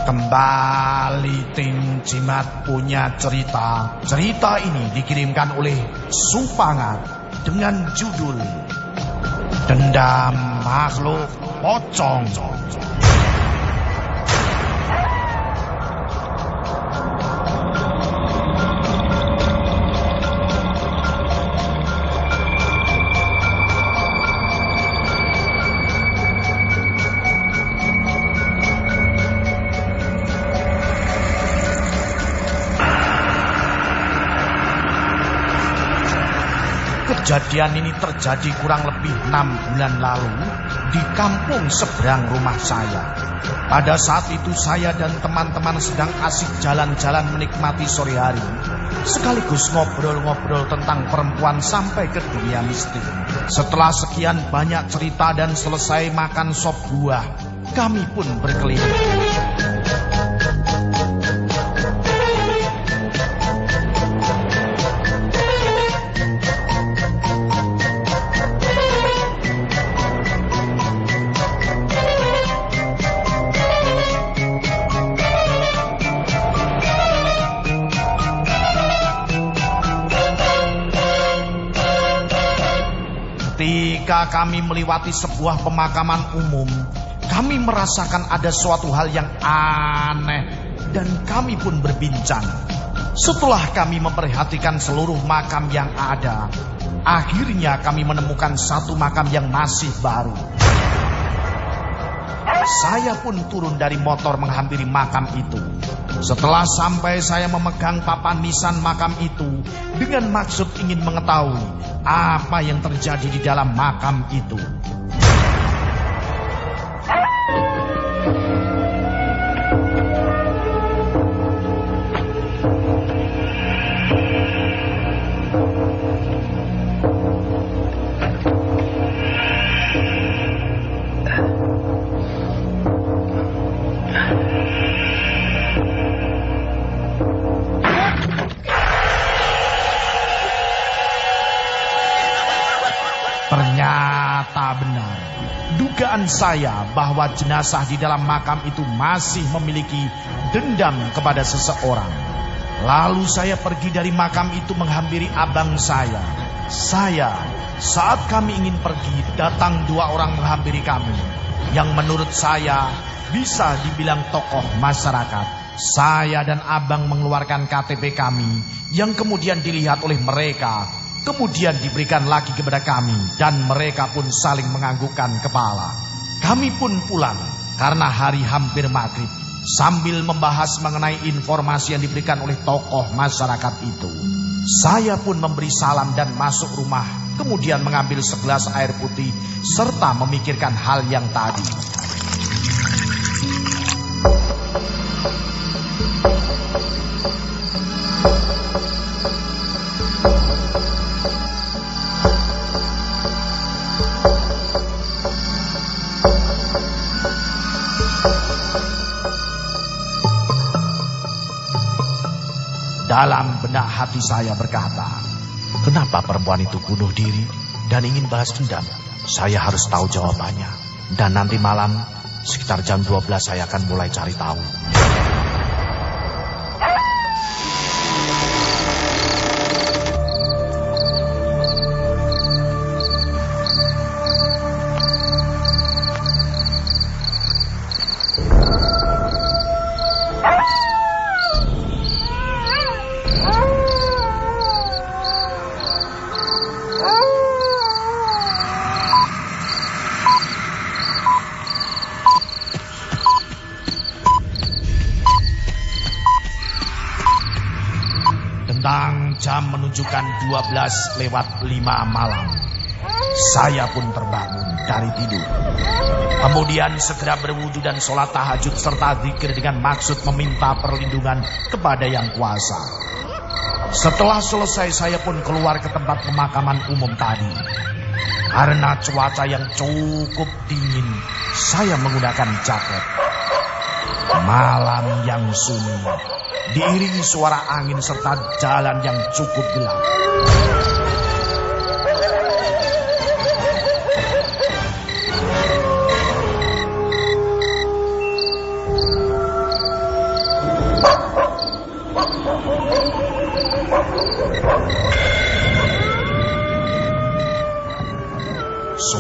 Kembali tim Jimat punya cerita. Cerita ini dikirimkan oleh Supangat dengan judul Dendam Makhluk Pocong. Kejadian ini terjadi kurang lebih 6 bulan lalu di kampung seberang rumah saya. Pada saat itu saya dan teman-teman sedang asik jalan-jalan menikmati sore hari, sekaligus ngobrol-ngobrol tentang perempuan sampai ke dunia mistik. Setelah sekian banyak cerita dan selesai makan sop buah, kami pun berkeliling. Ketika kami melewati sebuah pemakaman umum, kami merasakan ada suatu hal yang aneh dan kami pun berbincang. Setelah kami memperhatikan seluruh makam yang ada, akhirnya kami menemukan satu makam yang masih baru. Saya pun turun dari motor menghampiri makam itu. Setelah sampai, saya memegang papan nisan makam itu dengan maksud ingin mengetahui apa yang terjadi di dalam makam itu. Ternyata benar dugaan saya bahwa jenazah di dalam makam itu masih memiliki dendam kepada seseorang. Lalu saya pergi dari makam itu menghampiri abang saya. Saat kami ingin pergi, datang 2 orang menghampiri kami, yang menurut saya bisa dibilang tokoh masyarakat. Saya dan abang mengeluarkan KTP kami, yang kemudian dilihat oleh mereka, kemudian diberikan lagi kepada kami, dan mereka pun saling menganggukkan kepala. Kami pun pulang karena hari hampir maghrib, sambil membahas mengenai informasi yang diberikan oleh tokoh masyarakat itu. Saya pun memberi salam dan masuk rumah, kemudian mengambil segelas air putih serta memikirkan hal yang tadi. Dalam benak hati saya berkata, kenapa perempuan itu bunuh diri dan ingin balas dendam? Saya harus tahu jawabannya. Dan nanti malam sekitar jam 12 saya akan mulai cari tahu. Tentang jam menunjukkan 12:05 malam, saya pun terbangun dari tidur. Kemudian segera berwudu dan sholat tahajud serta zikir dengan maksud meminta perlindungan kepada Yang Kuasa. Setelah selesai, saya pun keluar ke tempat pemakaman umum tadi. Karena cuaca yang cukup dingin, saya menggunakan jaket. Malam yang sunyi, diiringi suara angin serta jalan yang cukup gelap.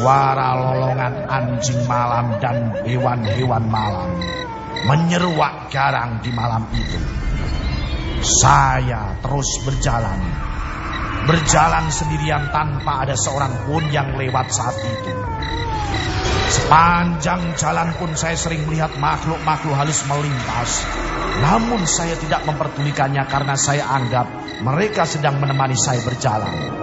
Suara lolongan anjing malam dan hewan-hewan malam menyeruak garang di malam itu. Saya terus berjalan sendirian tanpa ada seorang pun yang lewat saat itu. Sepanjang jalan pun saya sering melihat makhluk-makhluk halus melintas. Namun saya tidak memperdulikannya karena saya anggap mereka sedang menemani saya berjalan.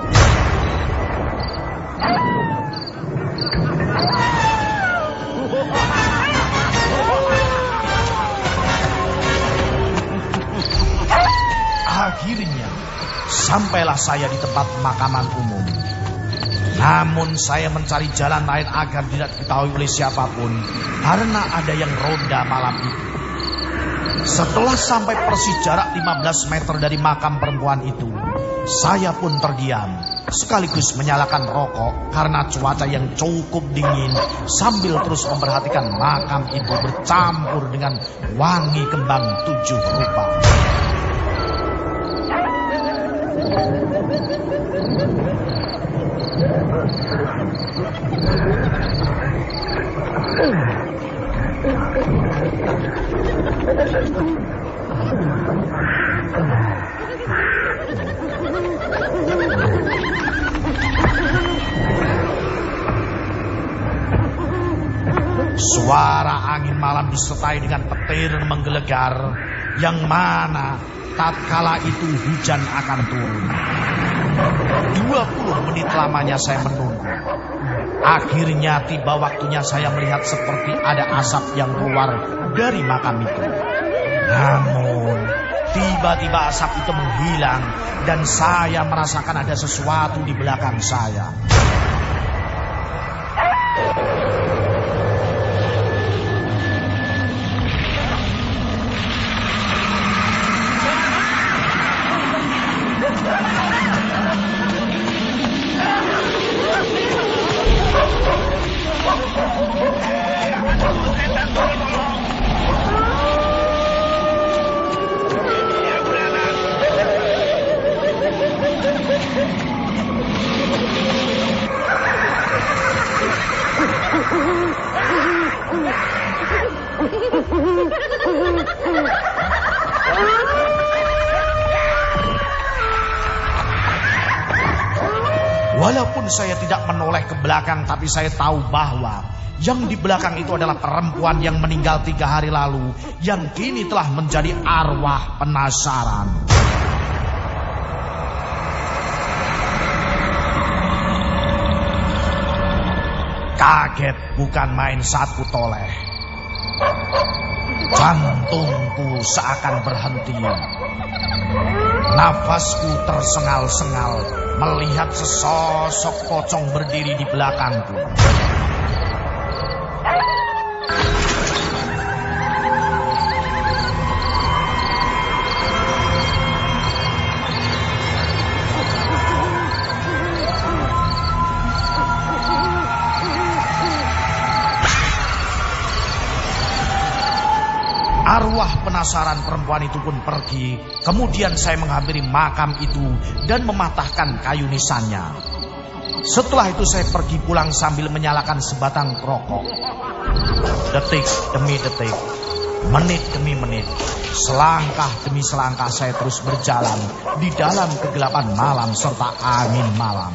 Akhirnya sampailah saya di tempat pemakaman umum. Namun saya mencari jalan lain agar tidak diketahui oleh siapapun karena ada yang ronda malam itu. Setelah sampai persis jarak 15 meter dari makam perempuan itu, saya pun terdiam sekaligus menyalakan rokok karena cuaca yang cukup dingin, sambil terus memperhatikan makam itu bercampur dengan wangi kembang 7 rupa. Suara angin malam disertai dengan petir menggelegar, yang mana tatkala itu hujan akan turun. 20 menit lamanya saya menunggu. Akhirnya tiba waktunya saya melihat seperti ada asap yang keluar dari makam itu. Namun tiba-tiba asap itu menghilang dan saya merasakan ada sesuatu di belakang saya. Walaupun saya tidak menoleh ke belakang, tapi saya tahu bahwa yang di belakang itu adalah perempuan yang meninggal 3 hari lalu, yang kini telah menjadi arwah penasaran. Kaget bukan main saat ku toleh. Jantungku seakan berhenti. Nafasku tersengal-sengal melihat sesosok pocong berdiri di belakangku. Arwah penasaran perempuan itu pun pergi. Kemudian saya menghampiri makam itu dan mematahkan kayu nisannya. Setelah itu saya pergi pulang sambil menyalakan sebatang rokok. Detik demi detik, menit demi menit, selangkah demi selangkah saya terus berjalan di dalam kegelapan malam serta angin malam.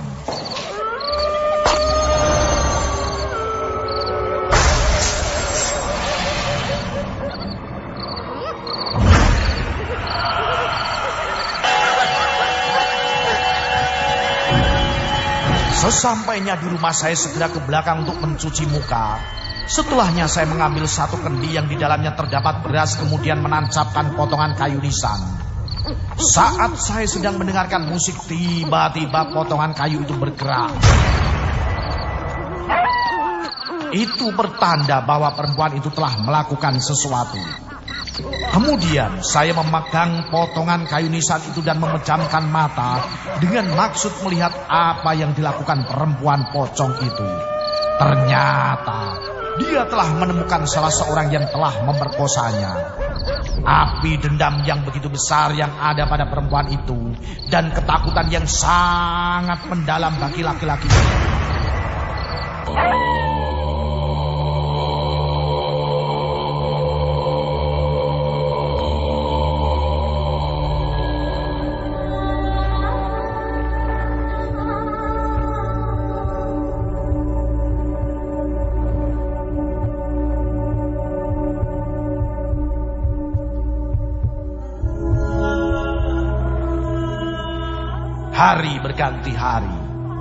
Sesampainya di rumah saya segera ke belakang untuk mencuci muka. Setelahnya saya mengambil satu kendi yang di dalamnya terdapat beras, kemudian menancapkan potongan kayu nisan. Saat saya sedang mendengarkan musik, tiba-tiba potongan kayu itu bergerak. Itu bertanda bahwa perempuan itu telah melakukan sesuatu. Kemudian saya memegang potongan kayu nisan itu dan memejamkan mata dengan maksud melihat apa yang dilakukan perempuan pocong itu. Ternyata dia telah menemukan salah seorang yang telah memerkosanya. Api dendam yang begitu besar yang ada pada perempuan itu dan ketakutan yang sangat mendalam bagi laki-laki Hari berganti hari,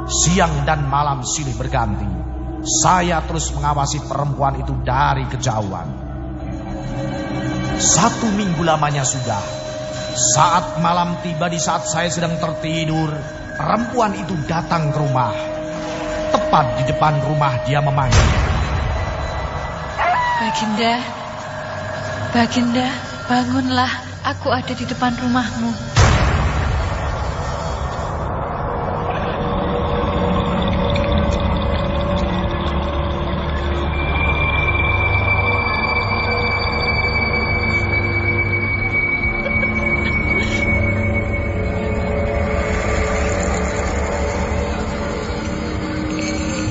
siang dan malam silih berganti. Saya terus mengawasi perempuan itu dari kejauhan. 1 minggu lamanya sudah. Saat malam tiba, di saat saya sedang tertidur, perempuan itu datang ke rumah. Tepat di depan rumah dia memanggil. Baginda, Baginda, bangunlah, aku ada di depan rumahmu.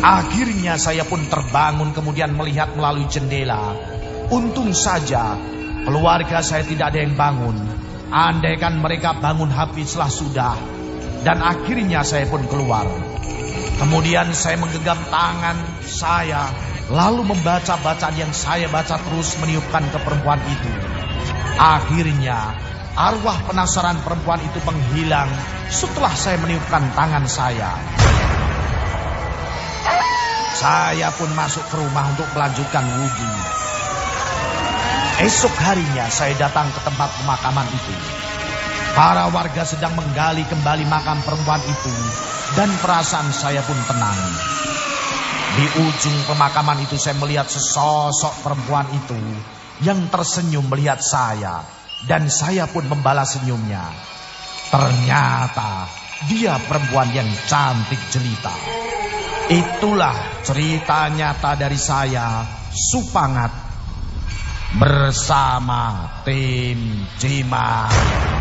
Akhirnya saya pun terbangun kemudian melihat melalui jendela. Untung saja keluarga saya tidak ada yang bangun. Andaikan mereka bangun habislah sudah. Dan akhirnya saya pun keluar. Kemudian saya menggenggam tangan saya, lalu membaca bacaan yang saya baca terus meniupkan ke perempuan itu. Akhirnya arwah penasaran perempuan itu menghilang setelah saya meniupkan tangan saya. Saya pun masuk ke rumah untuk melanjutkan wudhu. Esok harinya saya datang ke tempat pemakaman itu. Para warga sedang menggali kembali makam perempuan itu, dan perasaan saya pun tenang. Di ujung pemakaman itu saya melihat sesosok perempuan itu yang tersenyum melihat saya, dan saya pun membalas senyumnya. Ternyata dia perempuan yang cantik jelita. Itulah cerita nyata dari saya, Supangat, bersama tim Cimat.